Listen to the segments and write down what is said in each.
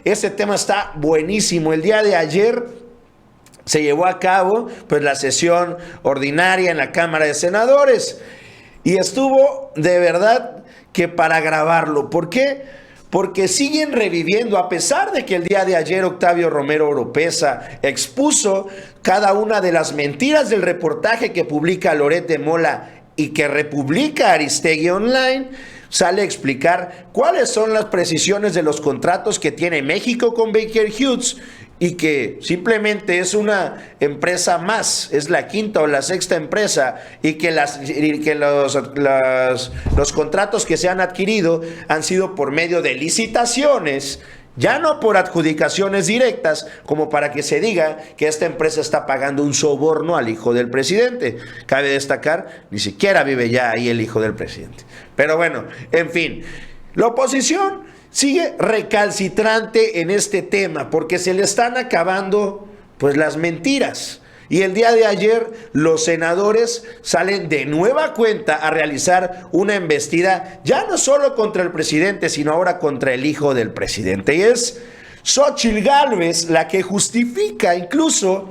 Este tema está buenísimo. El día de ayer se llevó a cabo pues la sesión ordinaria en la Cámara de Senadores y estuvo de verdad que para grabarlo. ¿Por qué? Porque siguen reviviendo, a pesar de que el día de ayer Octavio Romero Oropeza expuso cada una de las mentiras del reportaje que publica Loret de Mola y que republica Aristegui Online, sale a explicar cuáles son las precisiones de los contratos que tiene México con Baker Hughes y que simplemente es una empresa más, es la quinta o la sexta empresa y que los contratos que se han adquirido han sido por medio de licitaciones, ya no por adjudicaciones directas, como para que se diga que esta empresa está pagando un soborno al hijo del presidente. Cabe destacar, ni siquiera vive ya ahí el hijo del presidente. Pero bueno, en fin, la oposición sigue recalcitrante en este tema porque se le están acabando pues las mentiras. Y el día de ayer los senadores salen de nueva cuenta a realizar una embestida ya no solo contra el presidente, sino ahora contra el hijo del presidente. Y es Xóchitl Gálvez la que justifica incluso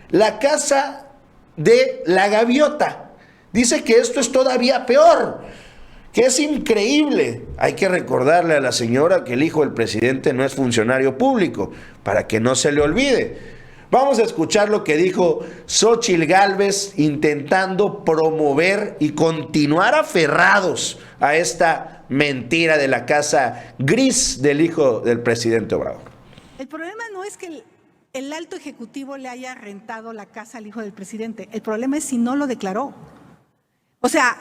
la casa de la gaviota. Dice que esto es todavía peor, que es increíble. Hay que recordarle a la señora que el hijo del presidente no es funcionario público, para que no se le olvide. Vamos a escuchar lo que dijo Xóchitl Gálvez intentando promover y continuar aferrados a esta mentira de la casa gris del hijo del presidente Obrador. El problema no es que el alto ejecutivo le haya rentado la casa al hijo del presidente. El problema es si no lo declaró. O sea,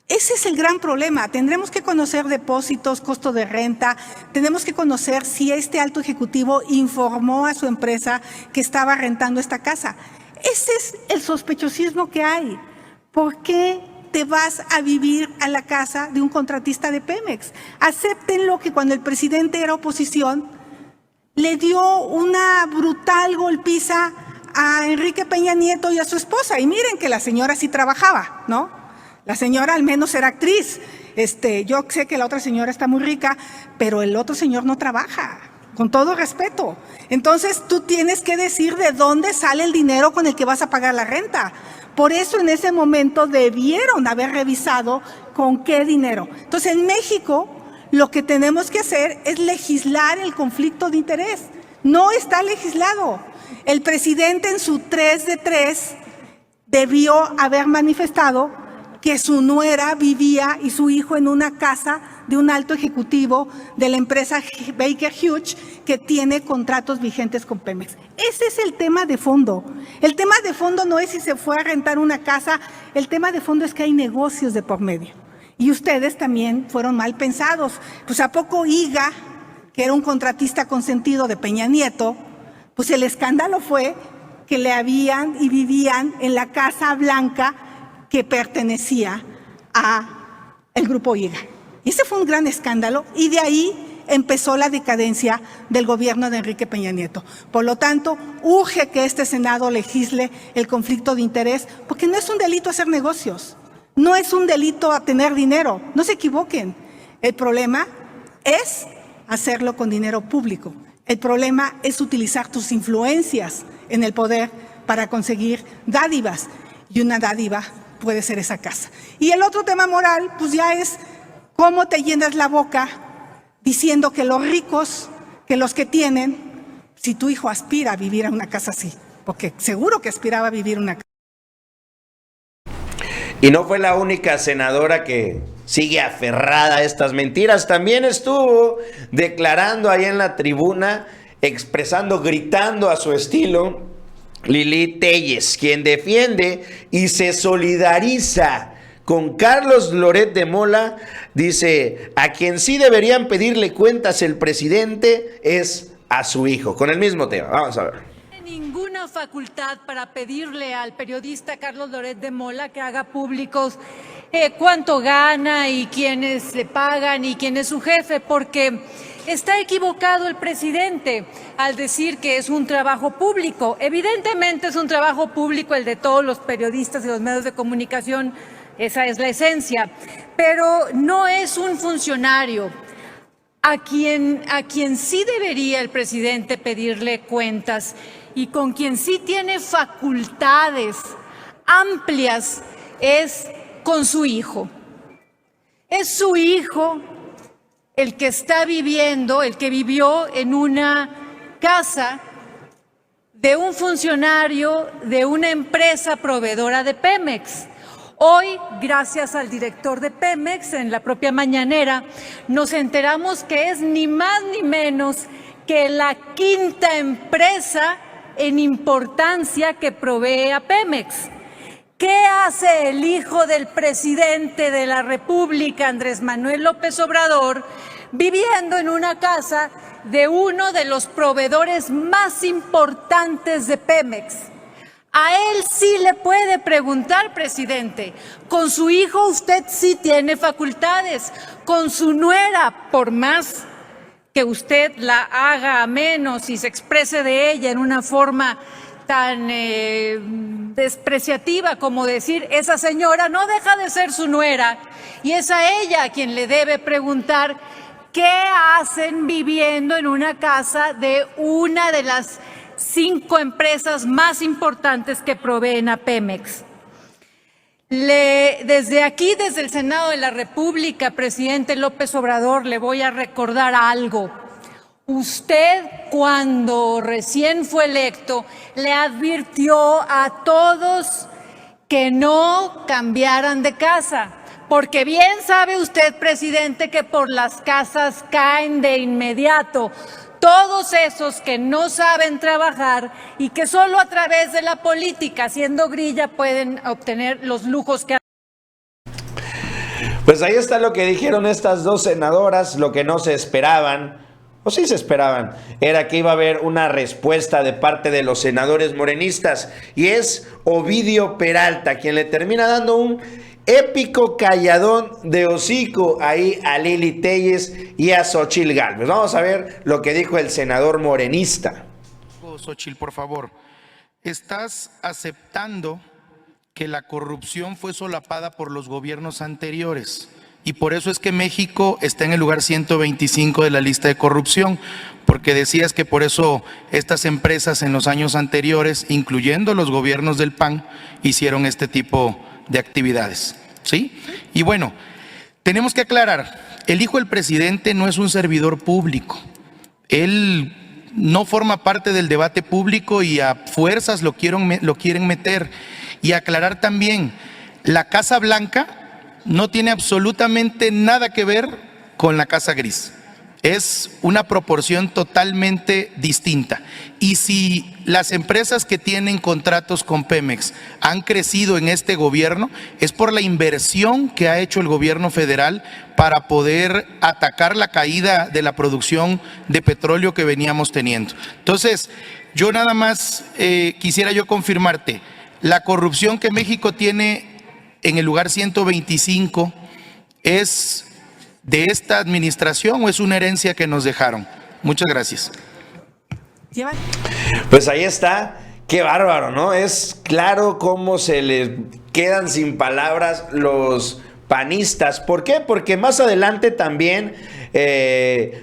ese es el gran problema. Tendremos que conocer depósitos, costo de renta, tenemos que conocer si este alto ejecutivo informó a su empresa que estaba rentando esta casa. Ese es el sospechosismo que hay. ¿Por qué te vas a vivir a la casa de un contratista de Pemex? Acéptenlo que cuando el presidente era oposición, le dio una brutal golpiza a Enrique Peña Nieto y a su esposa. Y miren que la señora sí trabajaba, ¿no? La señora al menos era actriz. Yo sé que la otra señora está muy rica, pero el otro señor no trabaja, con todo respeto. Entonces tú tienes que decir de dónde sale el dinero con el que vas a pagar la renta. Por eso en ese momento debieron haber revisado con qué dinero. Entonces en México lo que tenemos que hacer es legislar el conflicto de interés. No está legislado. El presidente en su 3 de 3 debió haber manifestado que su nuera vivía y su hijo en una casa de un alto ejecutivo de la empresa Baker Hughes que tiene contratos vigentes con Pemex. Ese es el tema de fondo. El tema de fondo no es si se fue a rentar una casa, el tema de fondo es que hay negocios de por medio. Y ustedes también fueron mal pensados. Pues ¿a poco Higa, que era un contratista consentido de Peña Nieto, pues el escándalo fue que le habían y vivían en la Casa Blanca que pertenecía a el grupo Higa? Y ese fue un gran escándalo y de ahí empezó la decadencia del gobierno de Enrique Peña Nieto. Por lo tanto, urge que este Senado legisle el conflicto de interés, porque no es un delito hacer negocios, no es un delito tener dinero, no se equivoquen. El problema es hacerlo con dinero público. El problema es utilizar tus influencias en el poder para conseguir dádivas, y una dádiva puede ser esa casa. Y el otro tema moral, pues ya es cómo te llenas la boca diciendo que los ricos, que los que tienen, si tu hijo aspira a vivir en una casa así, porque seguro que aspiraba a vivir en una casa. Y no fue la única senadora que sigue aferrada a estas mentiras. También estuvo declarando ahí en la tribuna, expresando, gritando a su estilo, Lili Téllez, quien defiende y se solidariza con Carlos Loret de Mola, dice: a quien sí deberían pedirle cuentas el presidente es a su hijo. Con el mismo tema, vamos a ver. Ninguna facultad para pedirle al periodista Carlos Loret de Mola que haga públicos cuánto gana y quiénes le pagan y quién es su jefe, porque está equivocado el presidente al decir que es un trabajo público. Evidentemente es un trabajo público el de todos los periodistas y los medios de comunicación, esa es la esencia, pero no es un funcionario. a quien sí debería el presidente pedirle cuentas y con quien sí tiene facultades amplias es con su hijo. Es su hijo el que está viviendo, el que vivió en una casa de un funcionario de una empresa proveedora de Pemex. Hoy, gracias al director de Pemex, en la propia mañanera, nos enteramos que es ni más ni menos que la quinta empresa en importancia que provee a Pemex. ¿Qué hace el hijo del presidente de la República, Andrés Manuel López Obrador, viviendo en una casa de uno de los proveedores más importantes de Pemex? A él sí le puede preguntar, presidente. Con su hijo usted sí tiene facultades. Con su nuera, por más que usted la haga a menos y se exprese de ella en una forma tan despreciativa como decir, esa señora no deja de ser su nuera, y es a ella a quien le debe preguntar qué hacen viviendo en una casa de una de las 5 empresas más importantes que proveen a Pemex. Desde aquí, desde el Senado de la República, presidente López Obrador, le voy a recordar algo. Usted, cuando recién fue electo, le advirtió a todos que no cambiaran de casa, porque bien sabe usted, presidente, que por las casas caen de inmediato todos esos que no saben trabajar y que solo a través de la política, haciendo grilla, pueden obtener los lujos que... Pues ahí está lo que dijeron estas dos senadoras, lo que no se esperaban, o sí se esperaban, era que iba a haber una respuesta de parte de los senadores morenistas, y es Ovidio Peralta quien le termina dando un épico calladón de hocico ahí a Lili Téllez y a Xochitl Gálvez. Vamos a ver lo que dijo el senador morenista. Xochitl, por favor, ¿estás aceptando que la corrupción fue solapada por los gobiernos anteriores? Y por eso es que México está en el lugar 125 de la lista de corrupción, porque decías que por eso estas empresas en los años anteriores, incluyendo los gobiernos del PAN, hicieron este tipo de actividades, ¿sí? Y bueno, tenemos que aclarar, el hijo del presidente no es un servidor público, él no forma parte del debate público y a fuerzas lo quieren meter. Y aclarar también, la Casa Blanca no tiene absolutamente nada que ver con la Casa Gris. Es una proporción totalmente distinta. Y si las empresas que tienen contratos con Pemex han crecido en este gobierno, es por la inversión que ha hecho el gobierno federal para poder atacar la caída de la producción de petróleo que veníamos teniendo. Entonces, yo nada más quisiera yo confirmarte, la corrupción que México tiene en el lugar 125 es de esta administración o es una herencia que nos dejaron. Muchas gracias. Pues ahí está, qué bárbaro, ¿no? Es claro cómo se les quedan sin palabras los panistas. ¿Por qué? Porque más adelante también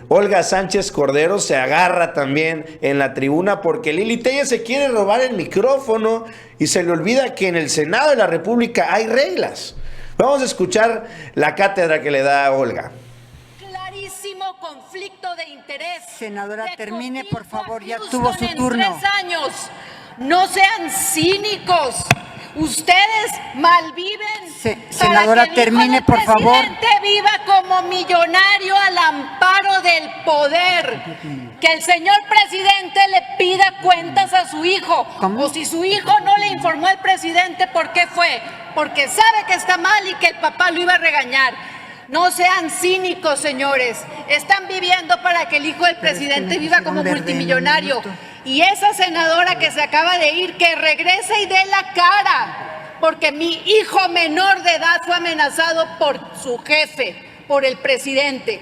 Olga Sánchez Cordero se agarra también en la tribuna porque Lili Téllez se quiere robar el micrófono y se le olvida que en el Senado de la República hay reglas. Vamos a escuchar la cátedra que le da Olga. Clarísimo conflicto de interés. Senadora, termine, por favor, ya tuvo su turno. 3 años. No sean cínicos. Ustedes malviven. Senadora, termine, por favor. Que el presidente viva como millonario al amparo del poder. Que el señor presidente le pida cuentas a su hijo. ¿Cómo? O si su hijo no le informó al presidente, ¿por qué fue? Porque sabe que está mal y que el papá lo iba a regañar. No sean cínicos, señores. Están viviendo para que el hijo del presidente viva como multimillonario. Y esa senadora que se acaba de ir, que regrese y dé la cara. Porque mi hijo menor de edad fue amenazado por su jefe, por el presidente.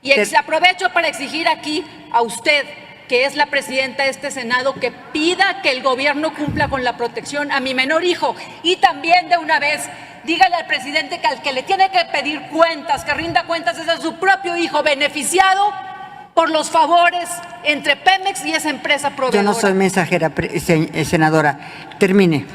Y aprovecho para exigir aquí a usted, que es la presidenta de este Senado, que pida que el gobierno cumpla con la protección a mi menor hijo y también de una vez dígale al presidente que al que le tiene que pedir cuentas, que rinda cuentas, es a su propio hijo beneficiado por los favores entre Pemex y esa empresa proveedora. Yo no soy mensajera, senadora. Termine.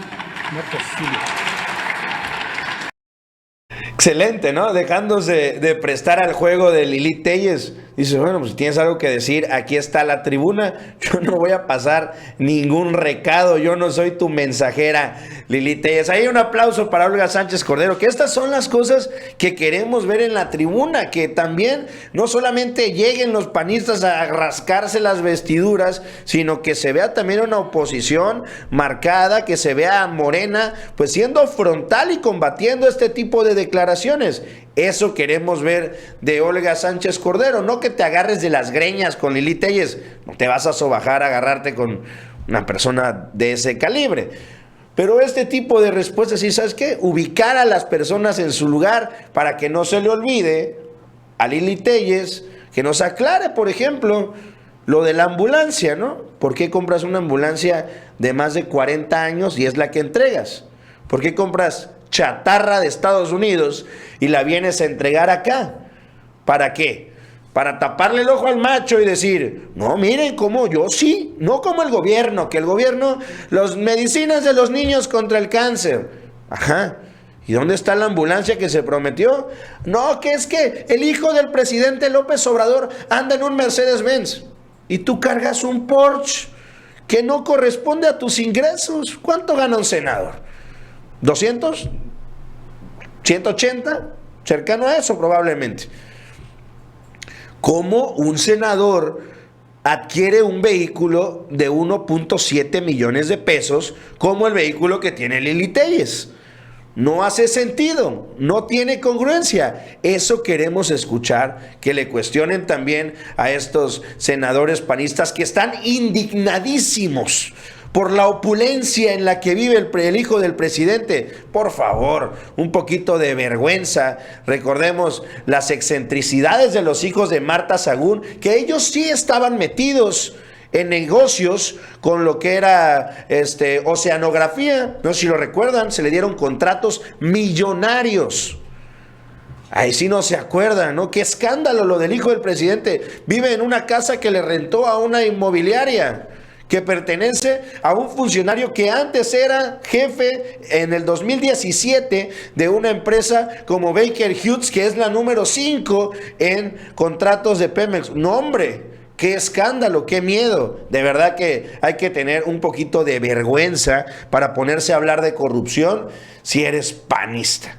Excelente, ¿no? Dejándose de prestar al juego de Lili Téllez. Dice, bueno, pues si tienes algo que decir, aquí está la tribuna. Yo no voy a pasar ningún recado. Yo no soy tu mensajera, Lili Téllez. Ahí un aplauso para Olga Sánchez Cordero, que estas son las cosas que queremos ver en la tribuna, que también no solamente lleguen los panistas a rascarse las vestiduras, sino que se vea también una oposición marcada, que se vea a Morena, pues siendo frontal y combatiendo este tipo de declaraciones. Eso queremos ver de Olga Sánchez Cordero, no que te agarres de las greñas con Lili Téllez. No te vas a sobajar a agarrarte con una persona de ese calibre. Pero este tipo de respuestas, ¿sí sabes qué? Ubicar a las personas en su lugar para que no se le olvide a Lili Téllez, que nos aclare, por ejemplo, lo de la ambulancia, ¿no? ¿Por qué compras una ambulancia de más de 40 años y es la que entregas? ¿Por qué compras chatarra de Estados Unidos y la vienes a entregar acá? ¿Para qué? Para taparle el ojo al macho y decir, no, miren cómo yo sí, no como el gobierno, que el gobierno, las medicinas de los niños contra el cáncer. Ajá. ¿Y dónde está la ambulancia que se prometió? No, que es que el hijo del presidente López Obrador anda en un Mercedes-Benz y tú cargas un Porsche que no corresponde a tus ingresos. ¿Cuánto gana un senador? ¿200? ¿180? Cercano a eso probablemente. ¿Cómo un senador adquiere un vehículo de 1.7 millones de pesos como el vehículo que tiene Lili Téllez? No hace sentido, no tiene congruencia. Eso queremos escuchar, que le cuestionen también a estos senadores panistas que están indignadísimos por la opulencia en la que vive el hijo del presidente. Por favor, un poquito de vergüenza. Recordemos las excentricidades de los hijos de Marta Sagún, que ellos sí estaban metidos en negocios con lo que era oceanografía. No sé si lo recuerdan, se le dieron contratos millonarios. Ahí sí no se acuerdan, ¿no? Qué escándalo lo del hijo del presidente. Vive en una casa que le rentó a una inmobiliaria que pertenece a un funcionario que antes era jefe en el 2017 de una empresa como Baker Hughes, que es la número 5 en contratos de Pemex. No, hombre, qué escándalo, qué miedo. De verdad que hay que tener un poquito de vergüenza para ponerse a hablar de corrupción si eres panista.